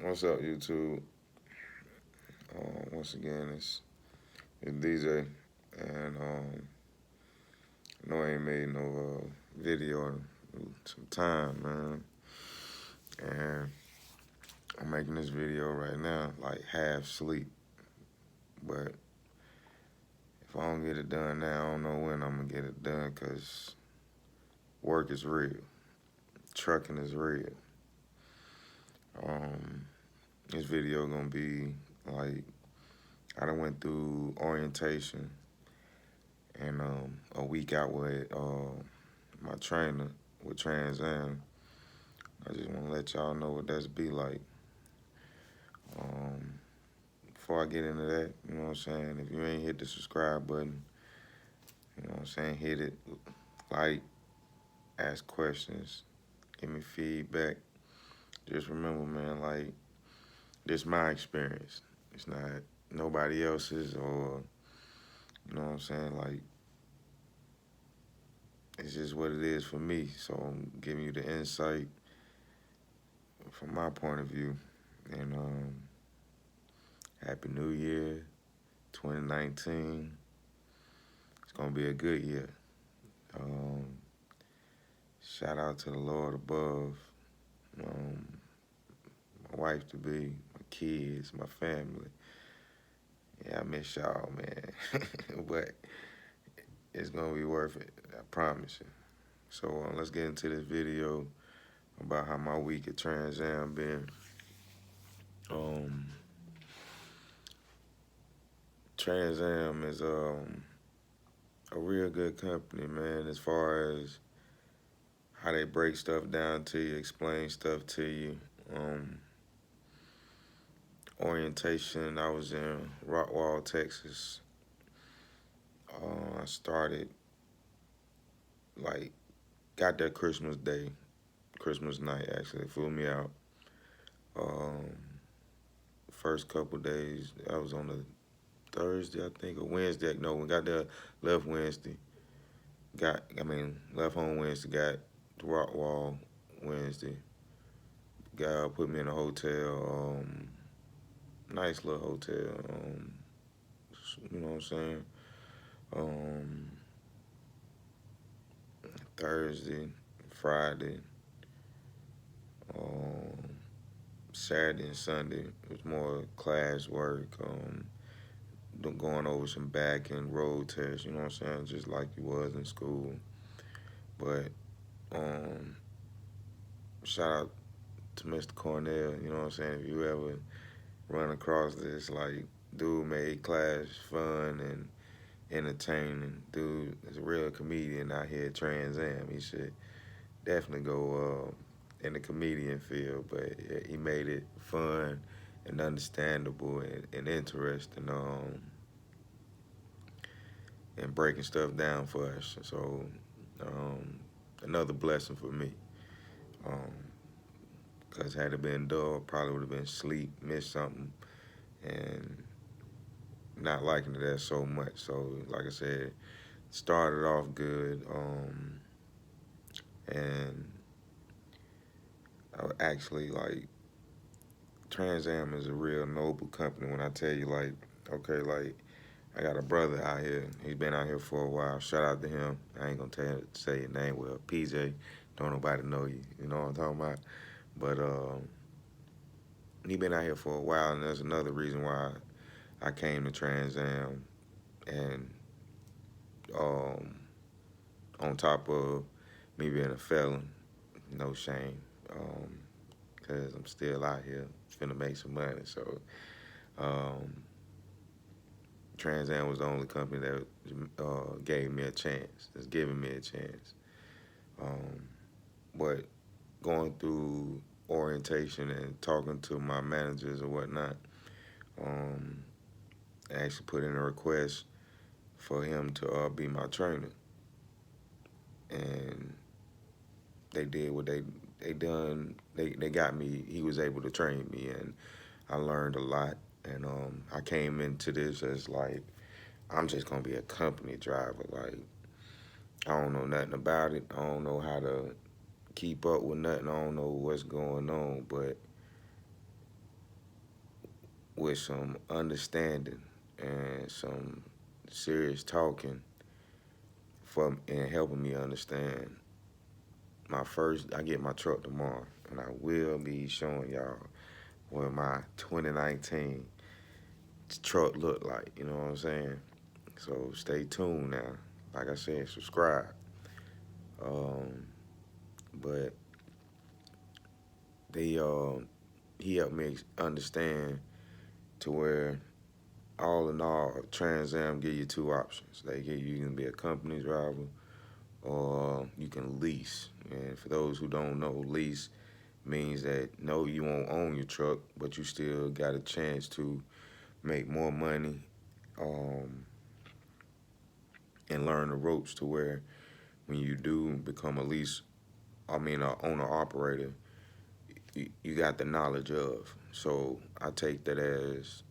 What's up, YouTube? Once again, it's DJ, and I know I ain't made no video in some time, man. And I'm making this video right now, like half sleep. But if I don't get it done now, I don't know when I'm gonna get it done, cause work is real, trucking is real. Um, this video gonna be like I done went through orientation and a week out with my trainer with TransAm. I just want to let y'all know what that's be like. Um, Before I get into that, you know what I'm saying? If you ain't hit the subscribe button, you know what I'm saying? Hit it, like, ask questions, give me feedback. Just remember, man, like, this my experience. It's not nobody else's, or, you know what I'm saying? Like, it's just what it is for me. So I'm giving you the insight from my point of view. And Happy New Year, 2019. It's gonna be a good year. Um, Shout out to the Lord above, um, my wife to be, my kids, my family. Yeah, I miss y'all, man. But it's gonna be worth it, I promise you. So let's get into this video about how my week at TransAm been. Um, TransAm is a real good company, man, as far as how they break stuff down to you, explain stuff to you. Orientation, I was in Rockwall, Texas. I started, like, got there Christmas Day, Christmas night, actually. It flew me out. Um, First couple days, I was on a Thursday, I think, or Wednesday. No, we got there, left Wednesday. Left home Wednesday, got to Rockwall Wednesday. Put me in a hotel, nice little hotel, you know what I'm saying? Um, Thursday, Friday, um, Saturday and Sunday. It was more class work, going over some back and road tests, you know what I'm saying? Just like you was in school. But um, shout out to Mr. Cornell, you know what I'm saying? If you ever run across this, like, dude made class fun and entertaining. Dude is a real comedian out here at TransAm. He should definitely go in the comedian field, but he made it fun and understandable and interesting, and breaking stuff down for us. So another blessing for me. Because had it been dull, probably would have been sleep, missed something, and not liking it that so much. So like I said, started off good, and I actually, like, TransAm is a real noble company. When I tell you, like, okay, like, I got a brother out here. He's been out here for a while. Shout out to him. I ain't gonna say your name well. PJ, don't nobody know you. You know what I'm talking about? But he been out here for a while, and there's another reason why I came to TransAm. And um, on top of me being a felon, no shame, because I'm still out here finna make some money. So um, TransAm was the only company that gave me a chance, that's giving me a chance. But going through orientation and talking to my managers or whatnot, I actually put in a request for him to be my trainer. And they did what they done. They got me. He was able to train me, and I learned a lot. And I came into this as, like, I'm just gonna be a company driver. Like, I don't know nothing about it. I don't know how to keep up with nothing. I don't know what's going on, but with some understanding and some serious talking for and helping me understand. I get my truck tomorrow, and I will be showing y'all what my 2019 truck look like. You know what I'm saying? So stay tuned now. Like I said, subscribe. Um, but they he helped me understand to where all in all, TransAm give you two options. They give you can be a company driver or you can lease. And for those who don't know, lease means that no, you won't own your truck, but you still got a chance to make more money um, and learn the ropes to where when you do become a owner operator, you got the knowledge of. So I take that as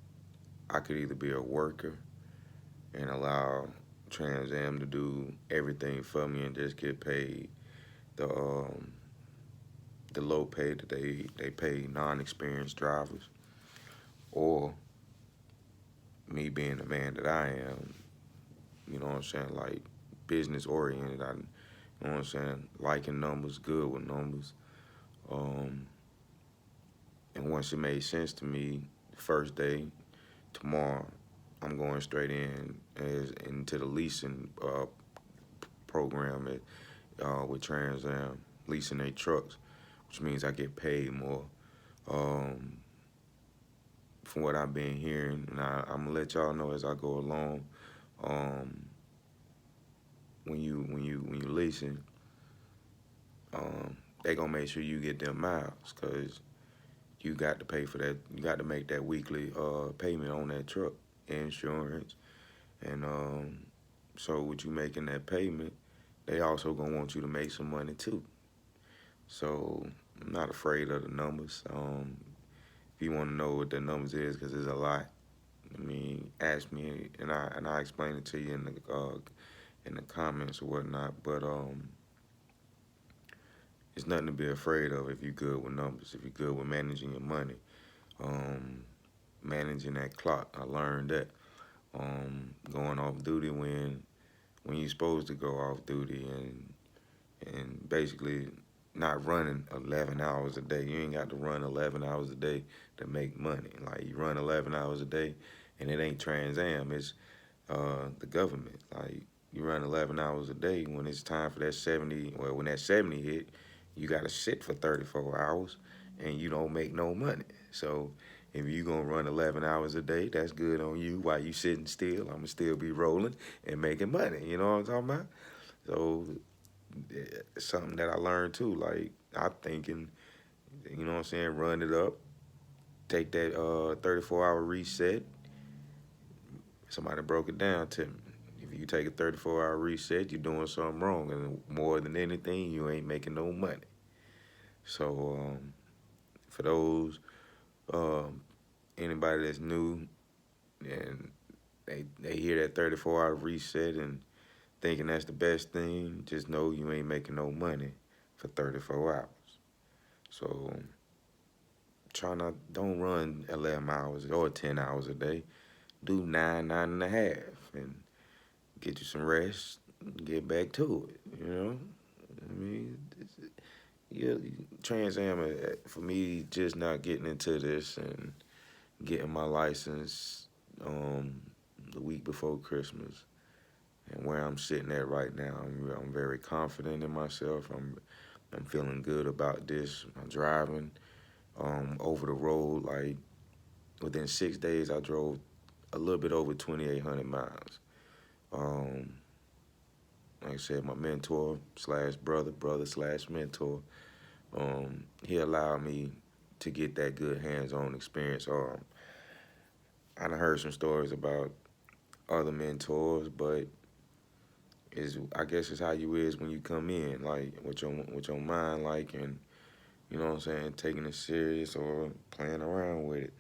I could either be a worker and allow Trans Am to do everything for me and just get paid the low pay that they pay non-experienced drivers, or me being the man that I am, you know what I'm saying, like business oriented. You know what I'm saying, liking numbers, good with numbers. Um, and once it made sense to me, the first day tomorrow, I'm going straight into the leasing program with Trans Am, leasing their trucks, which means I get paid more. Um, from what I've been hearing, and I'm gonna let y'all know as I go along. Um, when you leasing, they gonna make sure you get them miles, cause you got to pay for that. You got to make that weekly payment on that truck, insurance, and so with you making that payment, they also gonna want you to make some money too. So I'm not afraid of the numbers. If you want to know what the numbers is, because there's a lot. I mean, ask me, and I explain it to you in the comments or whatnot. But it's nothing to be afraid of if you're good with numbers. If you're good with managing your money, um, managing that clock. I learned that going off duty when you're supposed to go off duty and basically not running 11 hours a day. You ain't got to run 11 hours a day to make money. Like you run 11 hours a day, and it ain't Trans Am. It's the government. Like you run 11 hours a day when it's time for that 70. Well, when that 70 hit, you got to sit for 34 hours, and you don't make no money. So if you gonna run 11 hours a day, that's good on you. While you sitting still, I'm gonna still be rolling and making money. You know what I'm talking about? So it's something that I learned too. Like I'm thinking, you know what I'm saying, run it up, take that 34-hour reset. Somebody broke it down to me. If you take a 34-hour reset, you're doing something wrong, and more than anything, you ain't making no money. So for those um, anybody that's new and they hear that 34-hour reset and thinking that's the best thing, just know you ain't making no money for 34 hours. So don't run 11 hours or 10 hours a day. Do 9 and a half, and get you some rest, get back to it, you know? I mean, yeah, Trans Am, for me, just not getting into this and getting my license um, the week before Christmas, and where I'm sitting at right now, I'm very confident in myself. I'm feeling good about this. I'm driving over the road. Like within 6 days, I drove a little bit over 2,800 miles. Um, like I said, my mentor slash brother slash mentor, he allowed me to get that good hands-on experience. I done heard some stories about other mentors, but I guess it's how you is when you come in, like with your mind, like, and you know what I'm saying, taking it serious or playing around with it.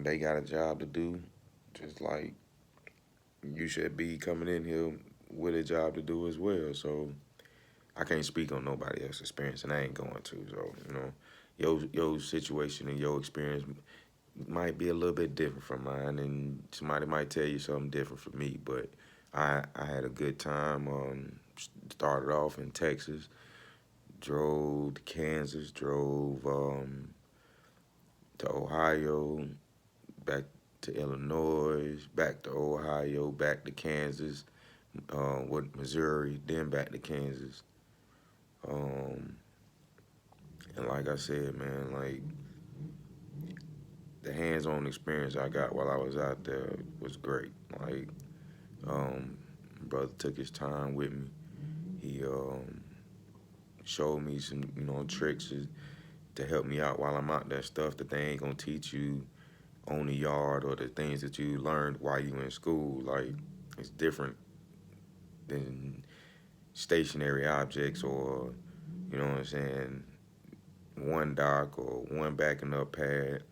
They got a job to do, just like you should be coming in here with a job to do as well. So I can't speak on nobody else's experience, and I ain't going to. So you know, your situation and your experience might be a little bit different from mine, and somebody might tell you something different from me. But I had a good time. Started off in Texas, drove to Kansas, drove to Ohio, back to Illinois, back to Ohio, back to Kansas, with Missouri, then back to Kansas. Um, and like I said, man, like the hands-on experience I got while I was out there was great. Like, brother took his time with me. He showed me some, tricks to help me out while I'm out there. Stuff that they ain't gonna teach you on the yard, or the things that you learned while you in school. Like, it's different than stationary objects, or you know what I'm saying, one dock or one backing up pad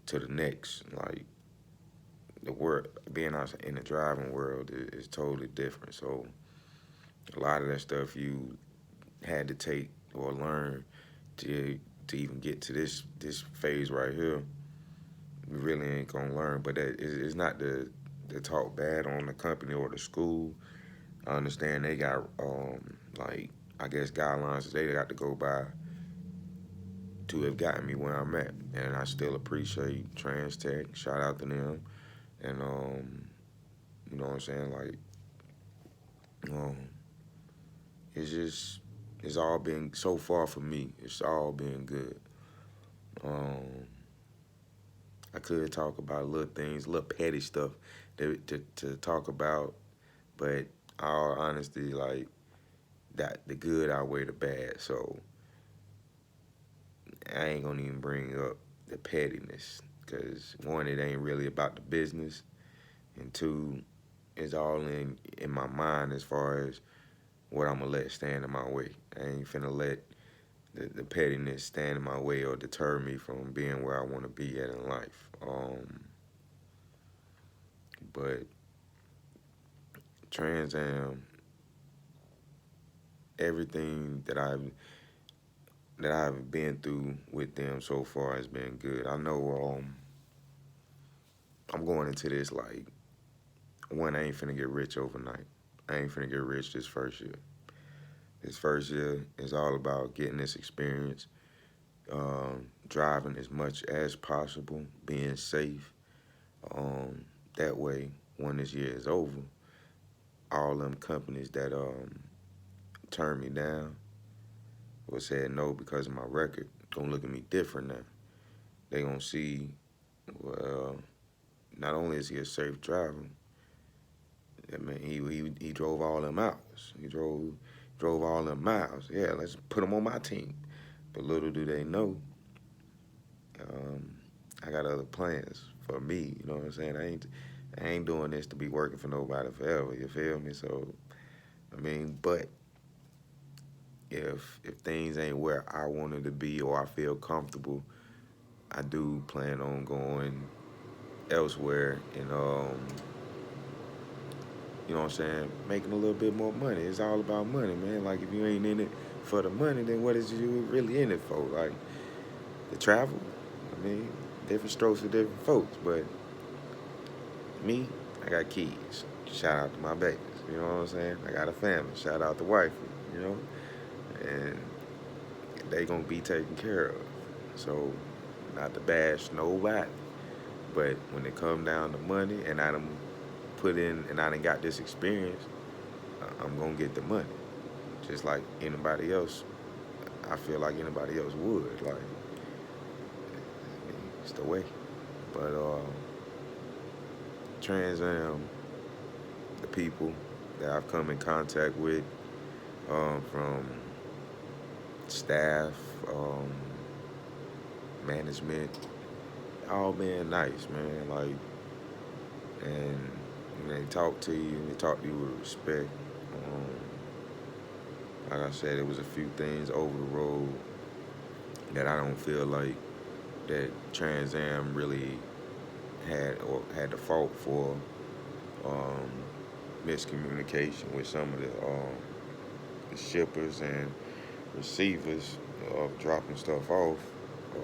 to the next. Like, the world, being out in the driving world is totally different. So a lot of that stuff you had to take or learn to even get to this phase right here. You really ain't gonna learn. But it's not to talk bad on the company or the school. I understand they got like, I guess, guidelines that they got to go by to have gotten me where I'm at, and I still appreciate Trans Tech. Shout out to them, and you know what I'm saying, like, um, it's just, it's all been so far for me. It's all been good. Um, I could talk about little things, little petty stuff to talk about, but all honesty, like, that the good outweigh the bad. So I ain't gonna even bring up the pettiness, because one, it ain't really about the business, and two, it's all in my mind as far as what I'm gonna let stand in my way. I ain't finna let the pettiness stand in my way or deter me from being where I want to be at in life. But Trans Am, everything that I've been through with them so far has been good. I know I'm going into this like, one, I ain't finna get rich overnight. I ain't finna get rich this first year. This first year is all about getting this experience, driving as much as possible, being safe. That way, when this year is over, all them companies that turned me down or said no because of my record gonna look at me different now. They gonna see, well, not only is he a safe driver, I mean, he drove all them hours. He drove all them miles. Yeah, let's put him on my team. But little do they know, um, I got other plans for me. You know what I'm saying? I ain't doing this to be working for nobody forever. You feel me? So I mean, but if things ain't where I wanted to be or I feel comfortable, I do plan on going elsewhere and you know what I'm saying, making a little bit more money. It's all about money, man. Like, if you ain't in it for the money, then what is you really in it for? Like, the travel? I mean, different strokes for different folks, but me, I got kids. Shout out to my babies. You know what I'm saying? I got a family. Shout out to wifey. You know, and they gonna be taken care of. So, not to bash nobody, but when it come down to money, and I done put in, and I done got this experience, I'm gonna get the money, just like anybody else. I feel like anybody else would. Like, it's the way. But Trans Am, the people that I've come in contact with, from staff, management, all being nice, man. Like, and when they talk to you, they talk to you with respect. Like I said, it was a few things over the road that I don't feel like that Trans Am really had the fault for. Um, Miscommunication with some of the shippers and receivers of dropping stuff off. I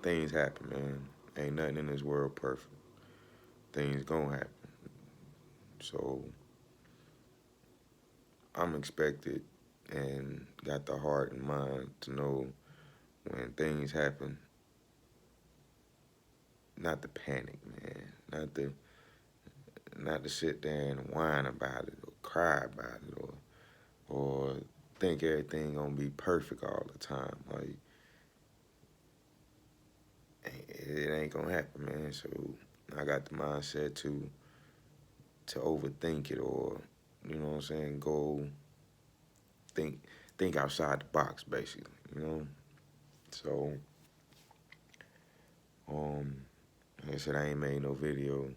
things happen, man. Ain't nothing in this world perfect. Things gonna happen. So I'm expected and got the heart and mind to know when things happen, not to panic, man. Not to sit there and whine about it or cry about it or think everything gonna be perfect all the time. Like it ain't gonna happen, man. So I got the mindset to overthink it or you know what I'm saying, go think think outside the box basically, you know? So um like I said, I ain't made no video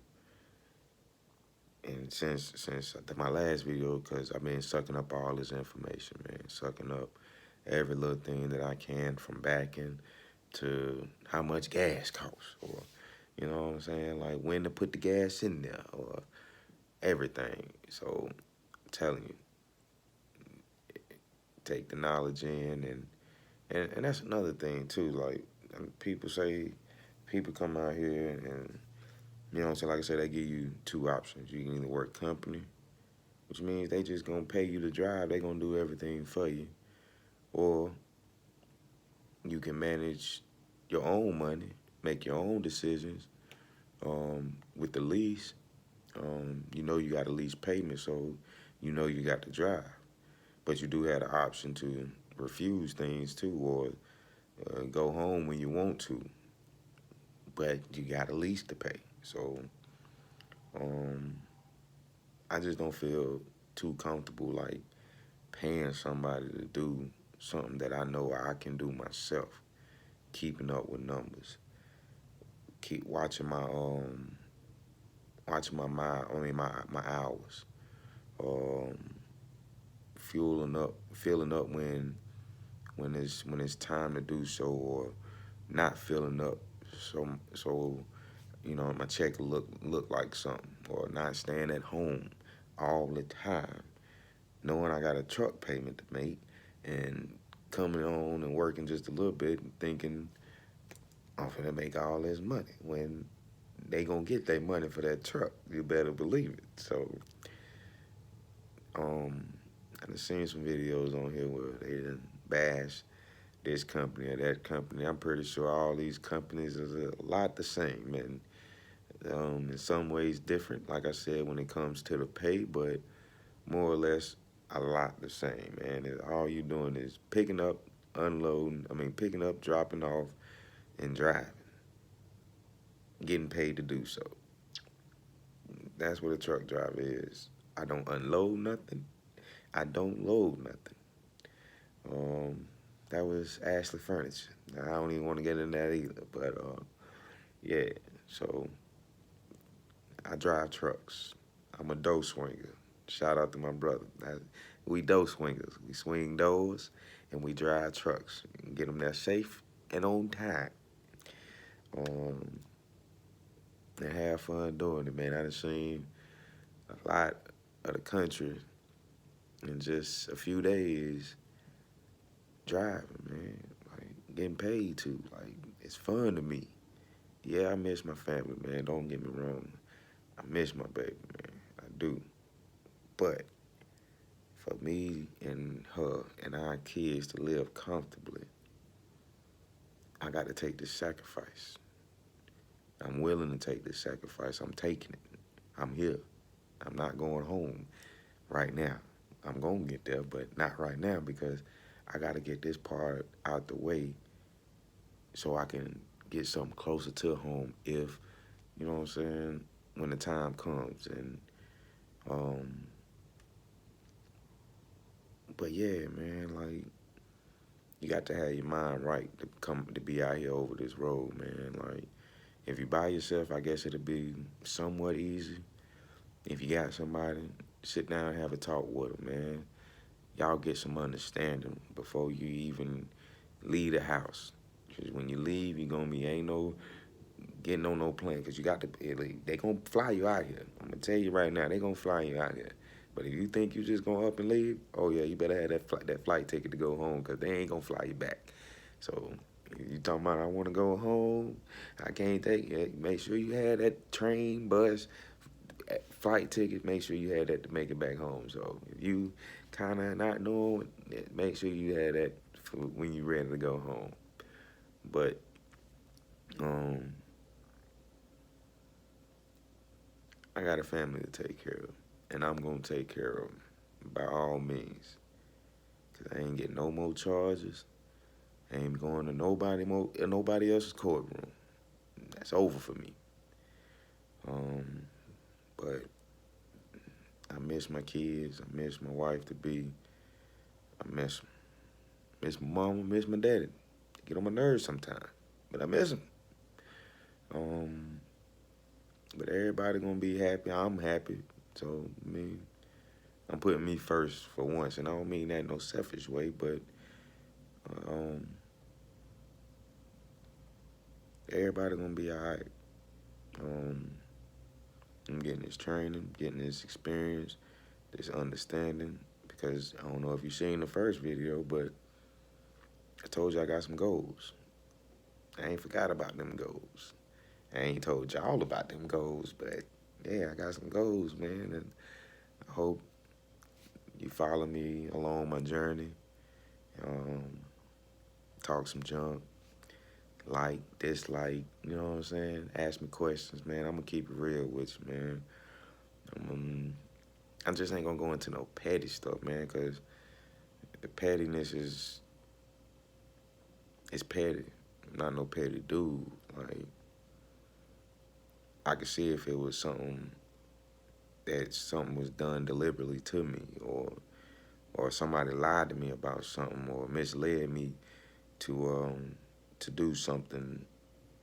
and since my last video because I've been sucking up all this information, man. Sucking up every little thing that I can from backing to how much gas costs or you know what I'm saying, like when to put the gas in there or everything. So I'm telling you, take the knowledge in and that's another thing too. Like people say, people come out here and you know what I'm saying. Like I said, they give you two options. You can either work company, which means they just gonna pay you to drive. They gonna do everything for you, or you can manage your own money, make your own decisions. With the lease, you know you got a lease payment, so you know you got to drive. But you do have the option to refuse things too, or go home when you want to. But you got a lease to pay. So um, I just don't feel too comfortable like paying somebody to do something that I know I can do myself. Keeping up with numbers, keep watching my mile, I mean my hours, um, filling up when it's time to do so, or not filling up so you know my check look like something, or not staying at home all the time, knowing I got a truck payment to make, and coming on and working just a little bit and thinking I'm finna make all this money when they gonna get their money for that truck. You better believe it. So, I've seen some videos on here where they done bash this company or that company. I'm pretty sure all these companies is a lot the same and in some ways different, like I said, when it comes to the pay, but more or less a lot the same, man. All you doing is picking up, picking up, dropping off, and driving, getting paid to do so. That's what a truck driver is. I don't unload nothing. I don't load nothing. Um, that was Ashley Furniture. I don't even want to get in that either, but yeah. So I drive trucks. I'm a door swinger. Shout out to my brother. We door swingers. We swing doors and we drive trucks and get them there safe and on time. Um, and have fun doing it, man. I done seen a lot of the country in just a few days driving, man. Like getting paid to. Like it's fun to me. Yeah, I miss my family, man. Don't get me wrong. I miss my baby, man. I do. But for me and her and our kids to live comfortably, I got to take this sacrifice. I'm willing to take this sacrifice. I'm taking it. I'm here. I'm not going home right now. I'm going to get there, but not right now because I got to get this part out the way so I can get something closer to home if, you know what I'm saying, when the time comes. And, but yeah, man, like, you got to have your mind right to be out here over this road, man. Like, if you by yourself, I guess it'll be somewhat easy. If you got somebody, sit down and have a talk with them, man. Y'all get some understanding before you even leave the house. Because when you leave, you're going to be, ain't no getting on no plane. Because you got to, they going to fly you out here. I'm going to tell you right now, they going to fly you out here. But if you think you just going to up and leave, oh yeah, you better have that flight ticket to go home because they ain't going to fly you back. So You talking about I want to go home? I can't take it. Make sure you had that train, bus, flight ticket. Make sure you had that to make it back home. So if you kind of not knowing, make sure you had that for when you ready to go home. But um, I got a family to take care of, and I'm gonna take care of them by all means. Cause I ain't getting no more charges. I ain't going to nobody else's courtroom. That's over for me. Um, but I miss my kids. I miss my wife to be. I miss my mama. Miss my daddy. They get on my nerves sometimes, but I miss them. Um, but everybody gonna be happy. I'm happy. So I'm putting me first for once, and I don't mean that in no selfish way, but um, everybody gonna be alright. Um, I'm getting this training, getting this experience, this understanding, because I don't know if you seen the first video, but I told you I got some goals. I ain't forgot about them goals. I ain't told y'all about them goals, but yeah, I got some goals, man, and I hope you follow me along my journey. Um, talk some junk, like, dislike, you know what I'm saying? Ask me questions, man. I'm gonna keep it real with you, man. I just ain't gonna go into no petty stuff, man, because the pettiness is petty. I'm not no petty dude. Like, I could see if it was something was done deliberately to me, or somebody lied to me about something, or misled me to do something,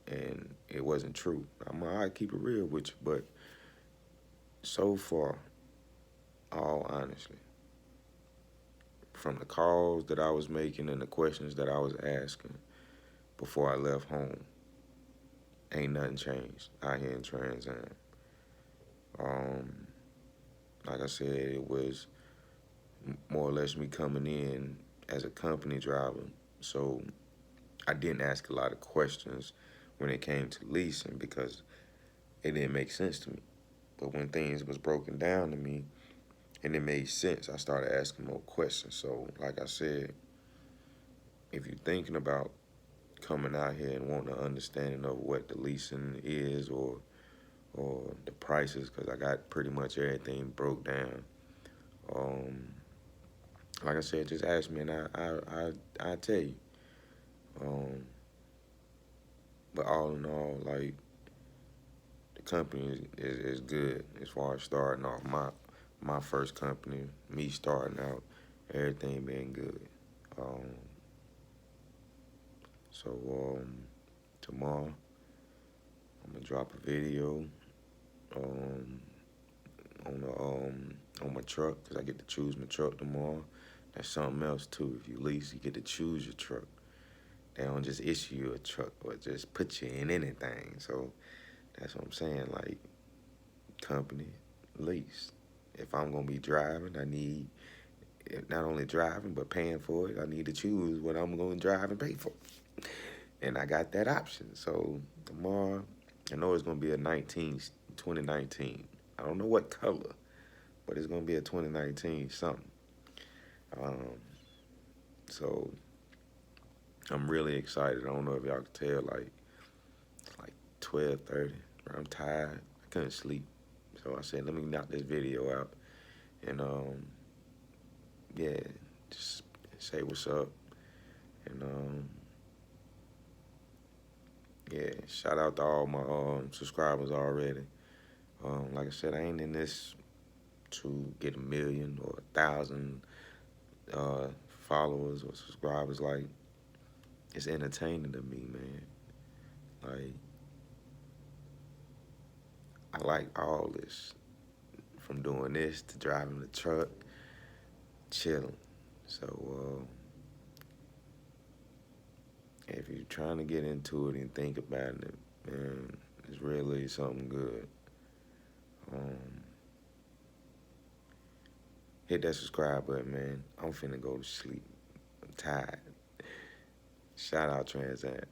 and it wasn't true. I keep it real with you, but so far, all honestly, from the calls that I was making and the questions that I was asking before I left home, ain't nothing changed out here in TransAm. Um, like I said, it was more or less me coming in as a company driver, so I didn't ask a lot of questions when it came to leasing because it didn't make sense to me. But when things was broken down to me and it made sense, I started asking more questions. So, like I said, if you're thinking about coming out here and wanting an understanding of what the leasing is or the prices, because I got pretty much everything broke down. Um, like I said, just ask me and I tell you. Um, but all in all, like, the company is good as far as starting off. My first company, me starting out, everything being good. Um, so tomorrow I'm gonna drop a video um, on my truck because I get to choose my truck tomorrow. That's something else too. If you lease, you get to choose your truck. They don't just issue you a truck or just put you in anything. So that's what I'm saying. Like, company, lease. If I'm gonna be driving, I need not only driving but paying for it. I need to choose what I'm gonna drive and pay for, and I got that option. So tomorrow, I know it's gonna be a 2019. I don't know what color, but it's gonna be a 2019 something. Um, so I'm really excited. I don't know if y'all can tell. Like, it's like 12:30. I'm tired. I couldn't sleep, so I said, let me knock this video out and yeah, just say what's up. And yeah, shout out to all my subscribers already. Like I said, I ain't in this to get 1,000,000 or 1,000 followers or subscribers. Like, it's entertaining to me, man. Like, I like all this, from doing this to driving the truck, chilling. So if you're trying to get into it and think about it, man, it's really something good. Um, hit that subscribe button, man. I'm finna go to sleep. I'm tired. Shout out TransAm.